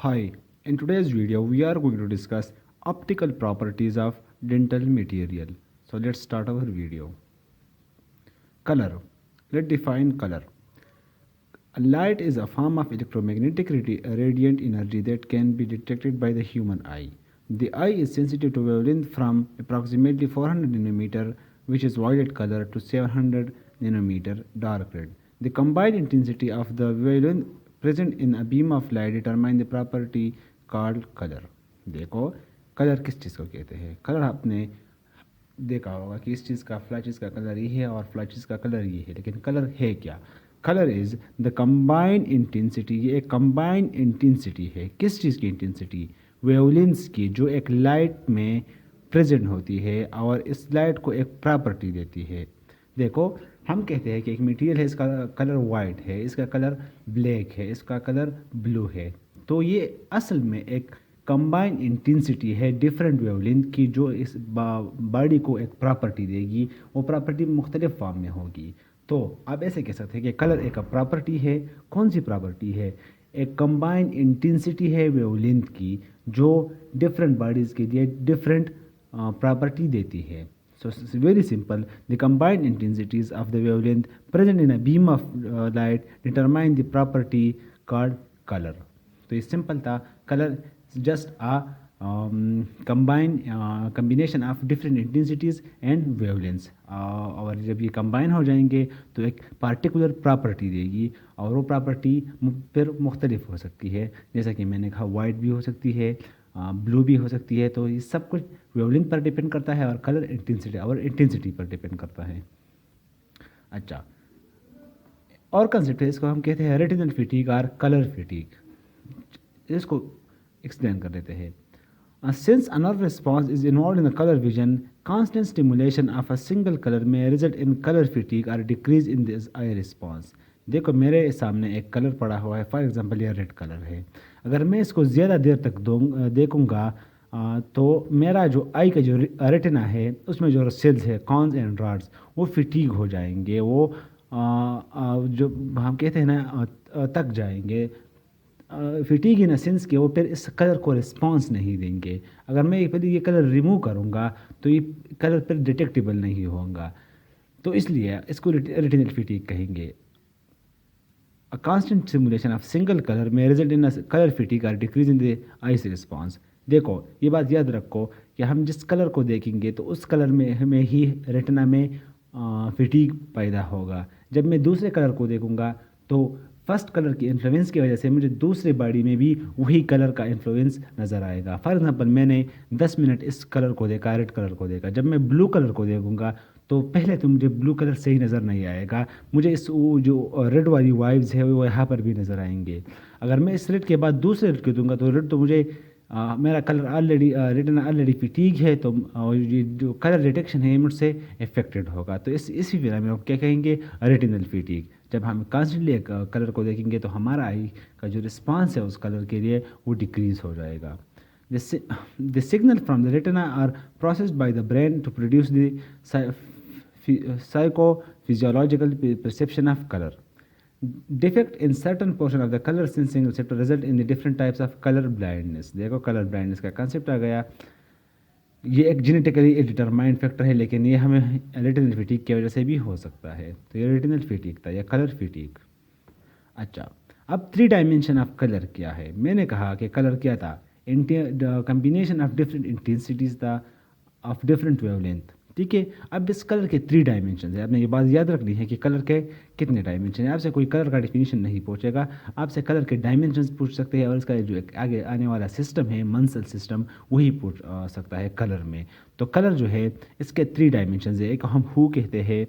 Hi, in today's video we are going to discuss optical properties of dental material. So let's start our video. Color. Let's define color. Light is a form of electromagnetic radiant energy that can be detected by the human eye. The eye is sensitive to wavelength from approximately 400 nanometer, which is violet color, to 700 nanometer dark red. The combined intensity of the wavelength present in a beam of light determine the property called color. देखो colour किस चीज़ को कहते हैं. Colour आपने देखा होगा कि इस चीज़ का फ्ला चीज़ का कलर ये है और फ्ला चीज़ का कलर ये है, लेकिन कलर है क्या? Colour is the combined intensity. ये एक कंबाइंड इंटेंसिटी है. किस चीज़ की इंटेंसिटी? वेवलेंथ्स की, जो एक लाइट में प्रेजेंट होती है और इस लाइट को एक प्रॉपर्टी देती है. देखो हम कहते हैं कि एक मटेरियल है, इसका कलर वाइट है, इसका कलर ब्लैक है, इसका कलर ब्लू है. तो ये असल में एक कंबाइंड इंटेंसिटी है डिफरेंट वेवलेंथ की, जो इस बॉडी को एक प्रॉपर्टी देगी. वो प्रॉपर्टी मुख्तलिफ फॉर्म में होगी. तो आप ऐसे कह सकते हैं कि कलर एक प्रॉपर्टी है. कौन सी प्रॉपर्टी है? एक कंबाइंड इंटेंसिटी है वेवलेंथ की, जो डिफरेंट बॉडीज़ के लिए डिफरेंट प्रॉपर्टी देती है. So it's very simple. The combined intensities of the wavelength present in a beam of light determine the property called color. तो ये सिंपल था. Colour just a combination of different intensities and wavelengths. और जब ये combine हो जाएंगे तो एक पार्टिकुलर प्रॉपर्टी देगी, और वो प्रॉपर्टी फिर मुख्तलिफ हो सकती है. जैसा कि मैंने कहा, वाइट भी हो सकती है, ब्लू भी हो सकती है. तो ये सब कुछ वेवलेंथ पर डिपेंड करता है और कलर इंटेंसिटी और इंटेंसिटी पर डिपेंड करता है. अच्छा, और कंसेप्ट है, इसको हम कहते हैं रेटिनल फैटीग और कलर फैटीग. इसको एक्सप्लेन कर देते हैं. Since a nerve response is involved in the color vision, constant stimulation of a single color may result in color fatigue or decrease in this eye response. देखो मेरे सामने एक colour पड़ा हुआ है, फॉर एग्जांपल ये रेड कलर है. अगर मैं इसको ज़्यादा देर तक देखूंगा तो मेरा जो आई का जो रेटिना है उसमें जो सेल्स है, कॉन्स एंड रॉड्स, वो फिटीग हो जाएंगे. वो जो हम कहते हैं ना, तक जाएंगे. फिटीग इन अ सेंस कि वो फिर इस कलर को रिस्पॉन्स नहीं देंगे. अगर मैं ये कलर रिमूव करूँगा तो ये कलर फिर डिटेक्टेबल नहीं होगा. तो इसलिए इसको रेटिनल फिटीग कहेंगे. A constant stimulation of single color may result in a color fatigue or decrease in the eyes response. देखो ये बात याद रखो कि हम जिस कलर को देखेंगे तो उस कलर में हमें ही रेटिना में फिटीग पैदा होगा. जब मैं दूसरे कलर को देखूंगा तो फर्स्ट कलर की इन्फ्लुएंस की वजह से मुझे दूसरे बॉडी में भी वही कलर का इन्फ्लुएंस नज़र आएगा. फॉर एग्जांपल मैंने 10 मिनट इस कलर को देखा, रेड कलर को देखा. जब मैं ब्लू कलर को देखूंगा तो पहले तो मुझे ब्लू कलर सही नज़र नहीं आएगा, मुझे इस वो जो रेड वाली वाइब्स है वो यहाँ पर भी नज़र आएंगे. अगर मैं इस रेड के बाद दूसरे रेड को दूंगा तो रेड तो मुझे मेरा कलर ऑलरेडी रेटिना ऑलरेडी फिटीग है, तो ये जो कलर डिटेक्शन है मुझसे इफेक्टेड होगा. तो इसी फिर में क्या कहेंगे, रेटिनल फिटीग. जब हम कॉन्स्टेंटली एक कलर को देखेंगे तो हमारा आई का जो रिस्पांस है उस कलर के लिए वो डिक्रीज हो जाएगा. The signal from the retina are processed by the brain to produce the psychophysiological perception of color. Defect in certain portion of the color sensing receptor result in the different types of color blindness. देखो colour blindness का concept आ गया. ये एक genetically determined factor है, लेकिन ये हमें retinal फिटीग की वजह से भी हो सकता है. तो ये रेटिनल फिटीग था या कलर फिटीग. अच्छा, अब 3 डायमेंशन ऑफ कलर क्या है? मैंने कहा कि कलर क्या था, कम्बिनेशन ऑफ डिफरेंट इंटेंसिटीज था ऑफ डिफरेंट वेवलेंथ. ठीक है. अब इस कलर के 3 डायमेंशन है. आपने ये बात याद रखनी है कि कलर के कितने डायमेंशन है. आपसे कोई कलर का डिफिनीशन नहीं पूछेगा, आपसे कलर के डायमेंशंस पूछ सकते हैं, और इसका जो आगे आने वाला सिस्टम है, मंसल सिस्टम, वही पूछ सकता है कलर में. तो कलर जो है इसके 3 डायमेंशन है. एक हम हू कहते हैं,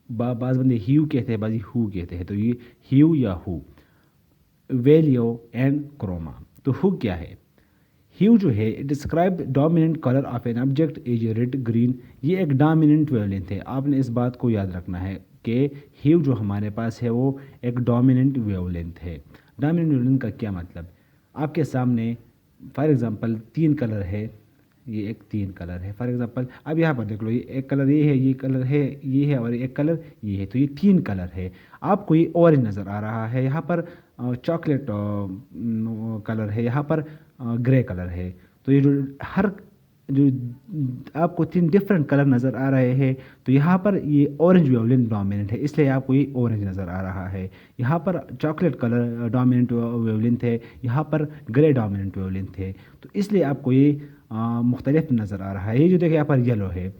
बाज़ बंदे ह्यू कहते हैं, बाजी हू कहते हैं. तो ये ह्यू या हू, वैल्यू एंड क्रोमा. तो हू क्या है? ह्यू जो है describe dominant colour of an object as red green. ये एक डोमिनेंट वेवलेंथ है. आपने इस बात को याद रखना है कि ह्यू जो हमारे पास है वो एक डोमिनेंट वेवलेंथ है. डोमिनेंट वेवलेंथ का क्या मतलब? आपके सामने फॉर एग्जांपल 3 कलर है, ये एक 3 कलर है। फॉर एग्जांपल अब यहाँ पर देख लो, ये एक कलर ये है, ये कलर है, ये है, और एक कलर ये है, तो ये 3 कलर है। आपको ये ऑरेंज नज़र आ रहा है, यहाँ पर चॉकलेट कलर है, यहाँ पर ग्रे कलर है। तो ये जो आपको 3 डिफरेंट कलर नज़र आ रहे हैं, तो यहाँ पर ये ऑरेंज वेवलेंथ डोमिनेंट है, इसलिए आपको ये ऑरेंज नज़र आ रहा है। यहाँ पर चॉकलेट कलर डोमिनेंट वेवलेंथ है, यहाँ पर ग्रे डोमिनेंट वेवलेंथ है, तो इसलिए आपको ये मुख्तलिफ नज़र आ रहा है। ये जो देखिए यहाँ पर येलो है,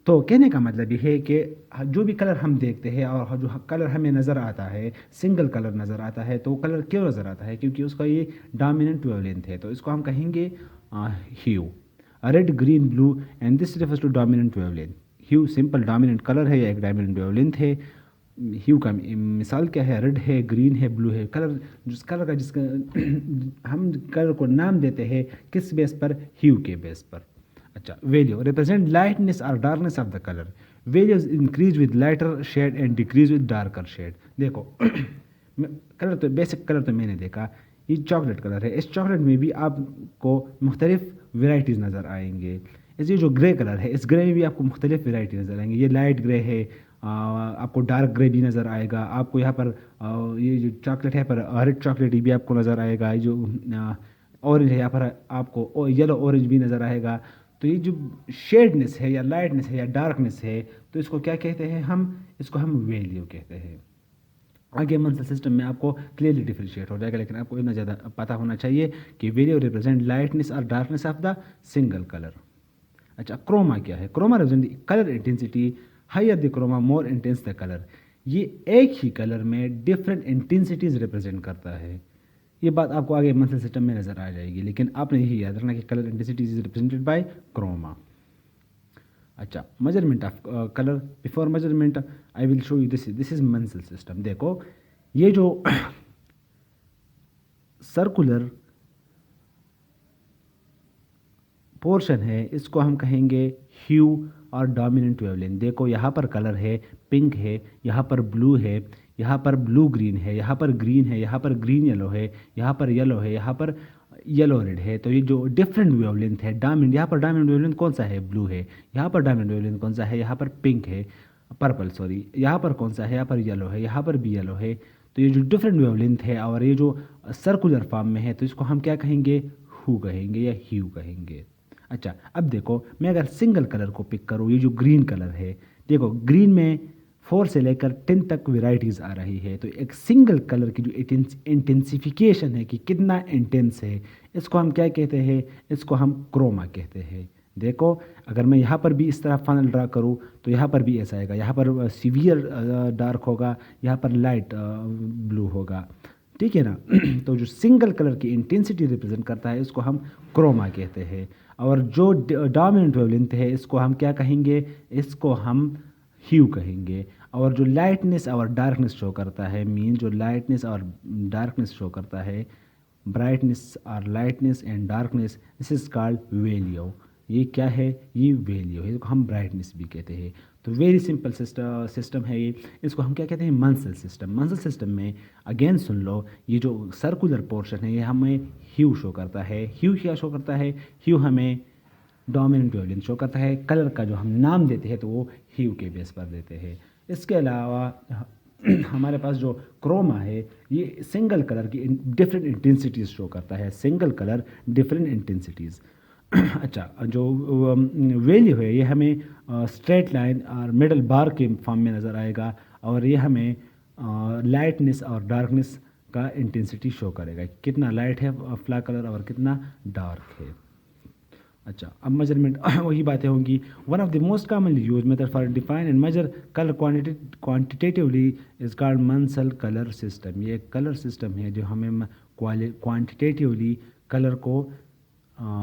तो कहने का मतलब ये है कि जो भी कलर हम देखते हैं और जो कलर हमें नज़र आता है, सिंगल कलर नज़र आता है, तो वो कलर क्यों नज़र आता है? क्योंकि उसका ये डोमिनेंट वेवलेंथ है, तो इसको हम कहेंगे hue. Red, green, blue, and this refers to dominant wavelength. Hue simple dominant colour है या एक डोमिनेंट वेवलेंथ है। ह्यू का मिसाल क्या है? रेड है, ग्रीन है, ब्लू है। कलर जिस कलर का जिसका हम कलर को नाम देते हैं किस बेस पर? ह्यू के बेस पर। अच्छा, वैल्यू रिप्रेजेंट लाइटनेस और darkness of the colour. Values increase with lighter shade and decrease with darker shade. देखो कलर तो बेसिक कलर तो मैंने देखा, ये चॉकलेट कलर है। इस चॉकलेट में भी आपको मुख्तलिफ वेराइटीज़ नज़र आएंगे। इस जो ग्रे कलर है, इस ग्रे में भी आपको मुख्तलिफ वेराइटी नज़र आएंगे। ये लाइट ग्रे है, आपको डार्क ग्रे भी नज़र आएगा। आपको यहाँ पर ये जो चॉकलेट है पर रेड चॉकलेट भी आपको नज़र आएगा। ये जो ऑरेंज है, यहाँ पर आपको येलो ऑरेंज भी नज़र आएगा। तो ये जो शेडनेस है या लाइटनेस है या डार्कनेस है, तो इसको क्या कहते हैं? इसको हम वैल्यू कहते हैं। आगे मंसल सिस्टम में आपको क्लियरली डिफ्रेंशिएट हो जाएगा, लेकिन आपको इतना ज़्यादा पता होना चाहिए कि वैल्यू रिप्रेजेंट लाइटनेस और darkness of the single colour. अच्छा, क्रोमा क्या है? Chroma represent colour intensity. Higher the chroma more intense the colour. ये एक ही कलर में डिफरेंट इंटेंसिटीज रिप्रेजेंट करता है। ये बात आपको आगे मंसल सिस्टम में नज़र आ जाएगी, लेकिन आपने यही याद रखना कि colour intensity is represented by chroma. अच्छा, measurement of colour. Before measurement I will show you this is Munsell system. देखो ये जो सर्कुलर पोर्शन है, इसको हम कहेंगे ह्यू और डोमिनेंट वेवलेंथ। देखो यहाँ पर कलर है, पिंक है, यहाँ पर ब्लू है, यहाँ पर ब्लू ग्रीन है, यहाँ पर ग्रीन है, यहाँ पर ग्रीन येलो है, यहाँ पर येलो है, यहाँ पर येलो रेड है। तो ये जो डिफरेंट वेवलेंथ है, डायमंड, यहाँ पर डायमंड वेवलेंथ कौन सा है? ब्लू है। यहाँ पर डायमंड वेवलेंथ कौन सा है? यहाँ पर पिंक है, पर्पल सॉरी। यहाँ पर कौन सा है? यहाँ पर येलो है, यहाँ पर भी येलो है। तो ये जो डिफरेंट वेवलेंथ है और ये जो सर्कुलर फॉर्म में है, तो इसको हम क्या कहेंगे? हू कहेंगे या ह्यू कहेंगे। अच्छा, अब देखो मैं अगर सिंगल कलर को पिक करूँ, ये जो ग्रीन कलर है, देखो ग्रीन में 4 से लेकर 10 तक वेराइटीज़ आ रही है। तो एक सिंगल कलर की जो इंटेंसिफिकेशन है कि कितना इंटेंस है, इसको हम क्या कहते हैं? इसको हम क्रोमा कहते हैं। देखो अगर मैं यहाँ पर भी इस तरह फनल ड्रा करूँ, तो यहाँ पर भी ऐसा आएगा। यहाँ पर सीवियर डार्क होगा, यहाँ पर लाइट ब्लू होगा, ठीक है ना। तो जो सिंगल कलर की इंटेंसिटी रिप्रेजेंट करता है, इसको हम क्रोमा कहते हैं। और जो डोमिनेंट वेवलेंथ है, इसको हम क्या कहेंगे? इसको हम ह्यू कहेंगे। और जो लाइटनेस और डार्कनेस शो करता है, मीन जो लाइटनेस और डार्कनेस शो करता है, ब्राइटनेस और lightness and darkness, this is called value. ये क्या है? ये वैल्यू है, इसको हम ब्राइटनेस भी कहते हैं। तो वेरी सिंपल सिस्टम है ये। इसको हम क्या कहते हैं? मंसल सिस्टम। मंसल सिस्टम में अगेन सुन लो, ये जो सर्कुलर पोर्शन है, ये हमें ह्यू शो करता है। ह्यू क्या शो करता है? ह्यू हमें डोमिनेंट वेवलेंथ शो करता है। कलर का जो हम नाम देते हैं, तो वो ह्यू के बेस पर देते हैं। इसके अलावा हमारे पास जो क्रोमा है, ये सिंगल कलर की डिफरेंट इंटेंसिटीज़ शो करता है। Single colour different intensities. अच्छा, जो वैल्यू है, ये हमें स्ट्रेट लाइन और मिडल बार के फॉर्म में नज़र आएगा, और ये हमें लाइटनेस और डार्कनेस का इंटेंसिटी शो करेगा, कितना लाइट है फ्ला कलर और कितना डार्क है। अच्छा, अब मेजरमेंट वही बातें होंगी। One of the most commonly use method for define and measure colour quantitatively is called Munsell colour system. ये एक कलर सिस्टम है जो हमें क्वांटिटेटिवली कलर को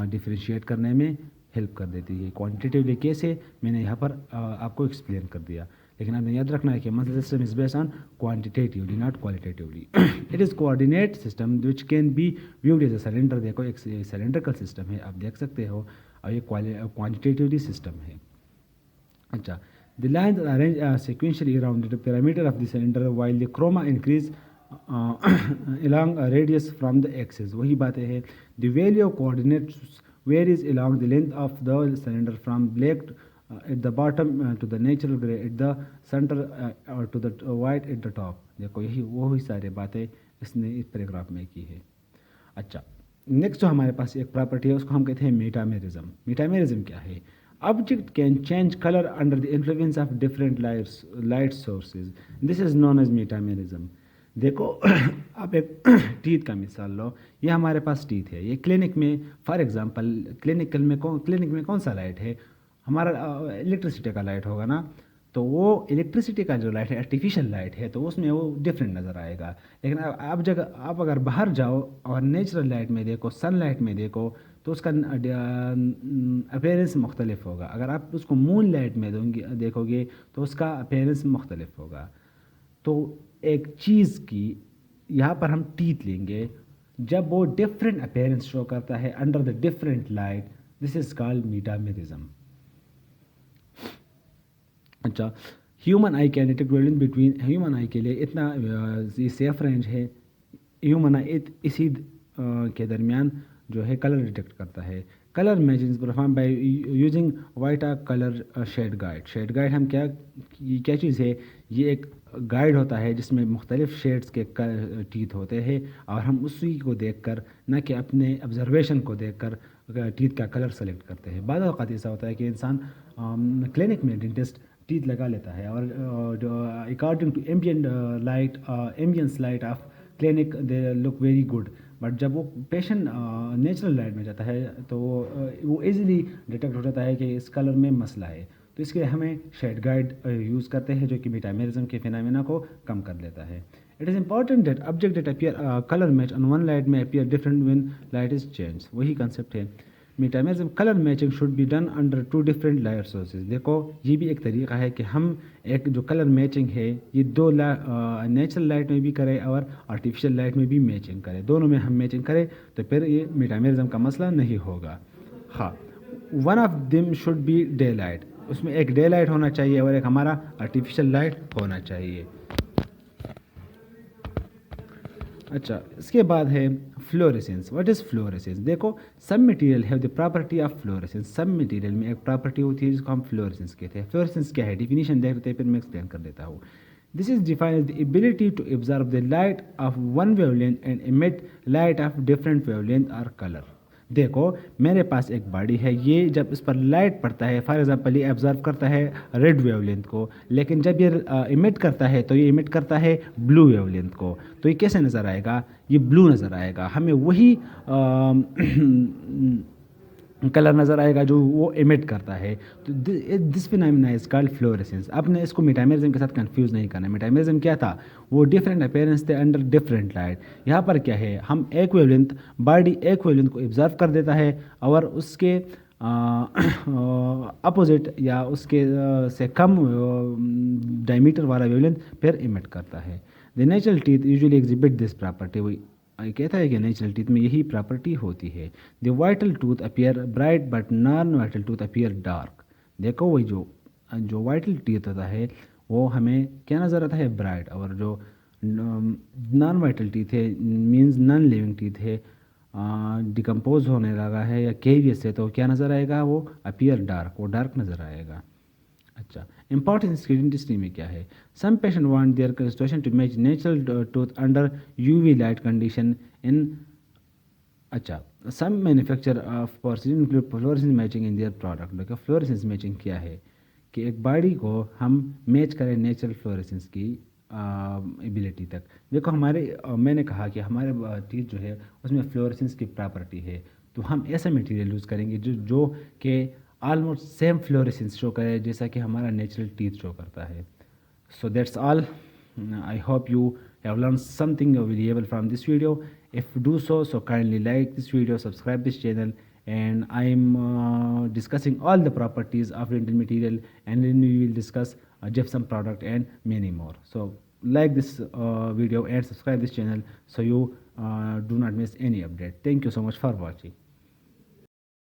डिफ्रेंशिएट करने में हेल्प कर देती है। क्वांटिटेटिवली कैसे, मैंने यहाँ पर आपको एक्सप्लेन कर दिया, लेकिन आपने याद रखना है कि Munsell system is based on quantitatively not qualitatively. It is coordinate system which can be viewed as a cylinder. देखो एक सिलेंड्रिकल सिस्टम है, आप देख सकते हो, और ये क्वांटिटेटिवली सिस्टम है। अच्छा, the lines arrange sequentially around the perimeter of the cylinder while the chroma increase along a radius from the axis। वही बातें हैं। The value of coordinates varies along the length of the cylinder from black at the bottom to the natural gray at the center or to the white at the top। देखो यही वो ही सारी बातें इसने इस पैराग्राफ में की है। अच्छा, नेक्स्ट जो हमारे पास एक प्रॉपर्टी है उसको हम कहते हैं मेटामेरिज्म। मेटामेरिज्म क्या है? Object can change colour under the influence of different light sources, this is known as metamerism. देखो आप एक टीथ का मिसाल लो, ये हमारे पास टीथ है, ये क्लिनिक में फॉर एग्जांपल क्लिनिक में कौन सा लाइट है? हमारा इलेक्ट्रिसिटी का लाइट होगा ना, तो वो इलेक्ट्रिसिटी का जो लाइट है आर्टिफिशियल लाइट है, तो उसमें वो डिफरेंट नज़र आएगा। लेकिन आप अगर बाहर जाओ और नेचुरल लाइट में देखो, सनलाइट में देखो, तो उसका अपेयरेंस मुख्तलिफ होगा। अगर आप उसको मून लाइट में देखोगे तो उसका अपेयरेंस मुख्तलिफ होगा। तो एक चीज़ की यहाँ पर हम टीथ लेंगे, जब वो डिफरेंट अपेयरेंस शो करता है under the different light, this is called metamerism. अच्छा, human eye can detect wavelength between, human eye के लिए इतना ये सेफ रेंज है, ह्यूमन आई इसी के दरमियान जो है कलर डिटेक्ट करता है। Colour matching perform by using Vita colour shade guide. Shade guide हम क्या चीज़ है? ये एक गाइड होता है जिसमें मुख्तलिफ शेड्स के टीथ होते हैं, और हम उसी को देखकर, न कि अपने ऑब्जर्वेशन को देखकर टीथ का कलर सेलेक्ट करते हैं। बाद औक़ात ऐसा होता है कि इंसान क्लिनिक में डेंटिस्ट टीथ लगा लेता है, और जो according to ambience light of clinic they look very good, but जब वो पेशेंट नेचुरल लाइट में जाता है तो वो इजीली डिटेक्ट हो जाता है कि इस कलर में मसला है। तो इसके लिए हमें शेड गाइड यूज़ करते हैं, जो कि मेटामेरिज्म के फिनोमेना को कम कर लेता है। It is important that object that appear colour match on one light में appear different when light is change. वही कंसेप्ट है metamerism. Colour matching should be done under two different light sources. देखो ये भी एक तरीका है कि हम एक जो कलर मैचिंग है ये दो नेचुरल लाइट में भी करें और आर्टिफिशियल लाइट में भी मैचिंग करें, दोनों में हम मैचिंग करें तो फिर ये मेटामेरिज्म का मसला नहीं होगा। हाँ, one of them should be day light, उसमें एक डे लाइट होना चाहिए और एक हमारा आर्टिफिशियल लाइट होना चाहिए। अच्छा, इसके बाद है फ्लोरेसेंस। What is fluorescence? देखो सब material have the property of fluorescence. सब मटेरियल में एक प्रॉपर्टी होती है जिसको हम फ्लोरेसेंस कहते हैं। फ्लोरेसेंस क्या है? डिफिनीशन देख लेते हैं, फिर मैं एक्सप्लेन कर देता हूँ। This is defined the ability to observe the light of one wavelength and emit light of different wavelength और कलर। देखो मेरे पास एक बॉडी है, ये जब इस पर लाइट पड़ता है, फॉर एग्जांपल ये ऑब्जर्व करता है रेड वेवलेंथ को, लेकिन जब ये इमिट करता है तो ये इमिट करता है ब्लू वेवलेंथ को। तो ये कैसे नज़र आएगा? ये ब्लू नज़र आएगा, हमें वही कलर नज़र आएगा जो वो इमिट करता है। तो this phenomena is called fluorescence. आपने इसको मेटामेरिज्म के साथ कंफ्यूज नहीं करना। मेटामेरिज्म क्या था? वो डिफरेंट अपीयरेंस थे अंडर डिफरेंट लाइट। यहाँ पर क्या है? हम एक वेवलेंथ बॉडी एक वेवलेंथ को ऑब्जर्व कर देता है और उसके अपोजिट या उसके से कम डायमीटर वाला वेवलेंथ फिर इमिट करता है। The natural teeth usually exhibit this property. वही कहता है कि नेचुरल टीथ में यही प्रॉपर्टी होती है। The vital tooth appear bright but non vital tooth appear dark. देखो वही जो वाइटल टीथ होता है वो हमें क्या नज़र आता है? ब्राइट। और जो नॉन वाइटल टीथ है मीन्स नॉन लिविंग टीथ है, डिकम्पोज होने लगा है या केवियस है, तो क्या नज़र आएगा? वो अपीयर डार्क, वो डार्क नज़र आएगा। अच्छा, इंपॉर्टेंस की डेंटिस्ट्री में क्या है? Some patient want their construction to match natural tooth under UV light condition in. अच्छा, some manufacture of porcelain include fluorescence matching in their product. देखो फ्लोरेसेंस मैचिंग क्या है कि एक बॉडी को हम मैच करें नेचुरल फ्लोरेसेंस की एबिलिटी तक। देखो मैंने कहा कि हमारे टीथ जो है उसमें फ्लोरेसेंस की प्रॉपर्टी है, तो हम ऐसा मटेरियल यूज़ करेंगे जो कि ऑलमोस्ट सेम फ्लोरेसेंस शो करे जैसा कि हमारा नेचुरल टीथ शो करता है। So that's all. I hope you have learn something variable from this video. If do so kindly like this video, subscribe this channel, and I am discussing all the properties of dental material, and then we will discuss gypsum product and many more. So like this video and subscribe this channel so you do not miss any update. Thank you so much for watching.